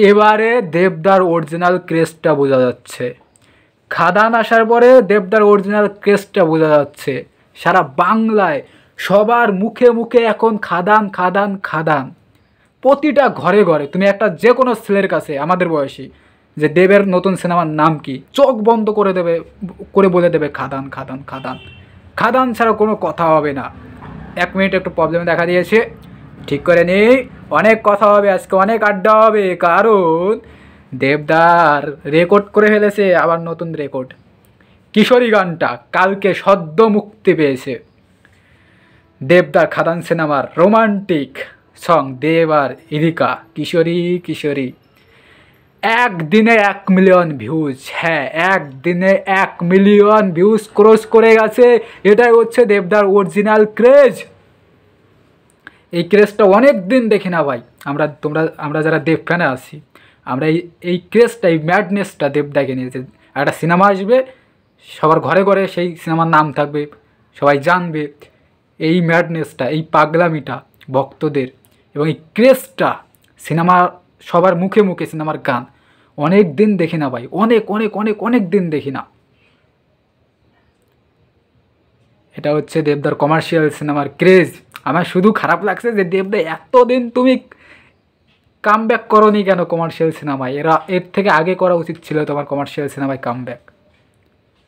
এবারে দেবদার অরিজিনাল ক্রেজটা বোঝা যাচ্ছে। খাদান আসার পরে দেবদার অরিজিনাল ক্রেজটা বোঝা যাচ্ছে। সারা বাংলায় সবার মুখে মুখে এখন খাদান খাদান খাদান। প্রতিটা ঘরে ঘরে তুমি একটা যে কোনো ছেলের কাছে আমাদের বয়সী যে দেবের নতুন সিনেমার নাম কি, চোখ বন্ধ করে দেবে, করে বলে দেবে খাদান খাদান খাদান। খাদান ছাড়া কোনো কথা হবে না। 1 মিনিট একটু প্রবলেম দেখা দিয়েছে, ঠিক করে নেই। অনেক কথা হবে আজকে, অনেক আড্ডা হবে, কারণ দেবদার রেকর্ড করে ফেলেছে আবার নতুন রেকর্ড। কিশোরী গানটা কালকে সদ্য মুক্তি পেয়েছে। দেবদার খাদান সিনেমার রোমান্টিক সং দেব আর ইদিকা, কিশোরী কিশোরী। একদিনে 1 মিলিয়ন ভিউজ, হ্যাঁ একদিনে 1 মিলিয়ন ভিউজ ক্রস করে গেছে। এটাই হচ্ছে দেবদার অরিজিনাল ক্রেজ। এই ক্রেজটা অনেক দিন দেখি না ভাই। আমরা যারা দেব ফ্যানে আছি, আমরা এই ক্রেজটা, এই ম্যাডনেসটা দেবদাকে নিয়েছে। একটা সিনেমা আসবে, সবার ঘরে ঘরে সেই সিনেমার নাম থাকবে, সবাই জানবে। এই ম্যাডনেসটা, এই পাগলামিটা ভক্তদের এবং এই ক্রেজটা, সিনেমা সবার মুখে মুখে সিনেমার গান অনেক দিন দেখি না ভাই, অনেক অনেক অনেক অনেক দিন দেখি না। এটা হচ্ছে দেবদার কমার্শিয়াল সিনেমার ক্রেজ। আমার শুধু খারাপ লাগছে যে দেবদা এতদিন তুমি কামব্যাক করোনি কেন কমার্শিয়াল সিনেমায়? এর থেকে আগে করা উচিত ছিল তোমার কমার্শিয়াল সিনেমায় কামব্যাক।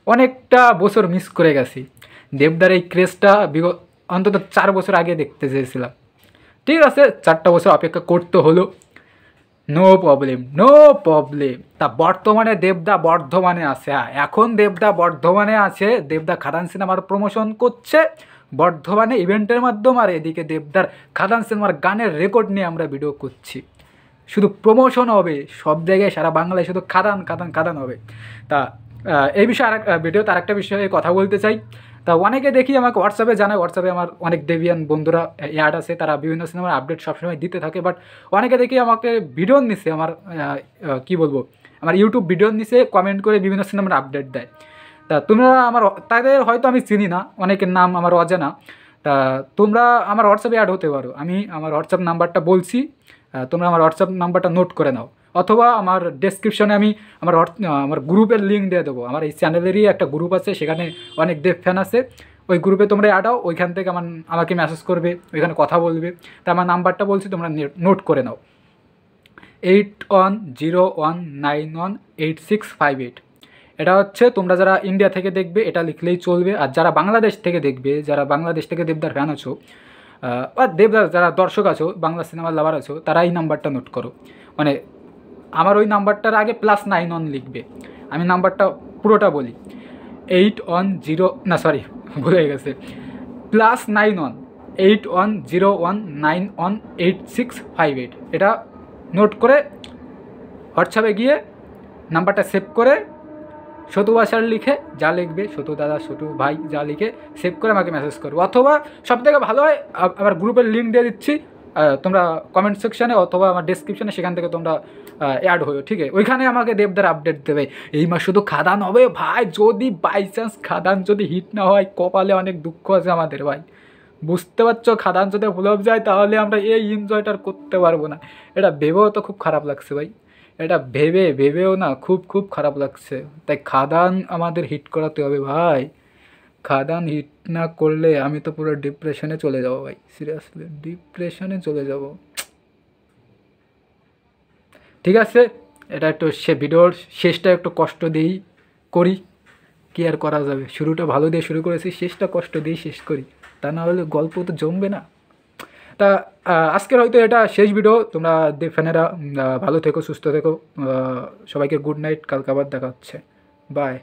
অনেকটা বছর মিস করে গেছি। দেবদার এই ক্রেজটা অন্তত 4 বছর আগে দেখতে চেয়েছিলাম। ঠিক আছে, 4টা বছর অপেক্ষা করতে হলো, নো প্রবলেম নো প্রবলেম। তা বর্তমানে দেবদা বর্ধমানে আছে। হ্যাঁ, এখন দেবদা বর্ধমানে আছে। দেবদা খাদান সিনেমার প্রমোশন করছে বর্ধমানে ইভেন্টের মাধ্যমে, আর এদিকে দেবদার খাদান সিনেমার গানের রেকর্ড নিয়ে আমরা ভিডিও করছি। শুধু প্রমোশন হবে সব জায়গায়, সারা বাংলায় শুধু খাদান খাদান খাদান হবে। তা এই বিষয়ে ভিডিওতে আরেকটা বিষয়ে কথা বলতে চাই। তা অনেকে দেখি আমাকে হোয়াটসঅ্যাপে জানায়, হোয়াটসঅ্যাপে আমার অনেক দেবিয়ান বন্ধুরা অ্যাড আছে, তারা বিভিন্ন সিনেমার আপডেট সবসময় দিতে থাকে। বাট অনেকে দেখি আমাকে ভিডিও নিচ্ছে, আমার কি বলবো, আমার ইউটিউব ভিডিও নিচে কমেন্ট করে বিভিন্ন সিনেমার আপডেট দেয়। তা তোমরা তাদের হয়তো আমি চিনি না, অনেকের নাম আমার অজানা। তা তোমরা আমার হোয়াটসঅ্যাপে অ্যাড হতে পারো। আমি আমার হোয়াটসঅ্যাপ নাম্বারটা বলছি, তোমরা আমার হোয়াটসঅ্যাপ নাম্বারটা নোট করে নাও, অথবা আমার ডেসক্রিপশনে আমি আমার গ্রুপের লিঙ্ক দিয়ে দেবো। আমার এই চ্যানেলেরই একটা গ্রুপ আছে, সেখানে অনেক দেব ফ্যান আছে। ওই গ্রুপে তোমরা অ্যাড হও, ওইখান থেকে আমাকে মেসেজ করবে, ওইখানে কথা বলবে। তা আমার নাম্বারটা বলছি, তোমরা নোট করে নাও, 8101918658। এটা হচ্ছে তোমরা যারা ইন্ডিয়া থেকে দেখবে এটা লিখলেই চলবে। আর যারা বাংলাদেশ থেকে দেখবে, যারা বাংলাদেশ থেকে দেবদার ফ্যান আছো বা দেবদার যারা দর্শক আছো, বাংলা সিনেমার লাভার আছো, তারা এই নাম্বারটা নোট করো। মানে আমার ওই নাম্বারটার আগে +91 লিখবে। আমি নাম্বারটা পুরোটা বলি, ভুলে গেছে, +91 8101918658। এটা নোট করে হোয়াটসঅ্যাপে গিয়ে নাম্বারটা সেভ করে সতু বাসার লিখে যা লিখবে, সতু দাদা, সতু ভাই যা লিখে সেভ করে আমাকে মেসেজ করো। অথবা সবথেকে ভালো হয় আমার গ্রুপের লিঙ্ক দিয়ে দিচ্ছি, তোমরা কমেন্ট সেকশানে অথবা আমার ডেসক্রিপশানে, সেখান থেকে তোমরা অ্যাড হয়ে, ঠিক আছে? ওইখানে আমাকে দেবদার আপডেট দেবে। এই মাস শুধু খাদান হবে ভাই। যদি বাই চান্স খাদান যদি হিট না হয়, কপালে অনেক দুঃখ আছে আমাদের ভাই, বুঝতে পারছো? খাদান যদি ফ্লপ যায় তাহলে আমরা এই এনজয়টা করতে পারবো না। এটা ভেবেও তো খুব খারাপ লাগছে ভাই, এটা ভেবেও না খুব খুব খারাপ লাগছে। তাই খাদান আমাদের হিট করাতে হবে ভাই। খাদান হিট না করলে আমি তো পুরো ডিপ্রেশনে চলে যাবো ভাই, সিরিয়াসলি ডিপ্রেশনে চলে যাব। ঠিক আছে, এটা একটু ভিডিওর শেষটা একটু কষ্ট দিয়েই করি, কি আর করা যাবে। শুরুটা ভালো দিয়ে শুরু করেছি, শেষটা কষ্ট দিয়েই শেষ করি, তা না হলে গল্প তো জমবে না। তা আজকের হয়তো এটা শেষ ভিডিও। তোমরা দেব ফ্যানেরা ভালো থেকো, সুস্থ থেকো, সবাইকে গুড নাইট। কালকে আবার দেখা হচ্ছে, বাই।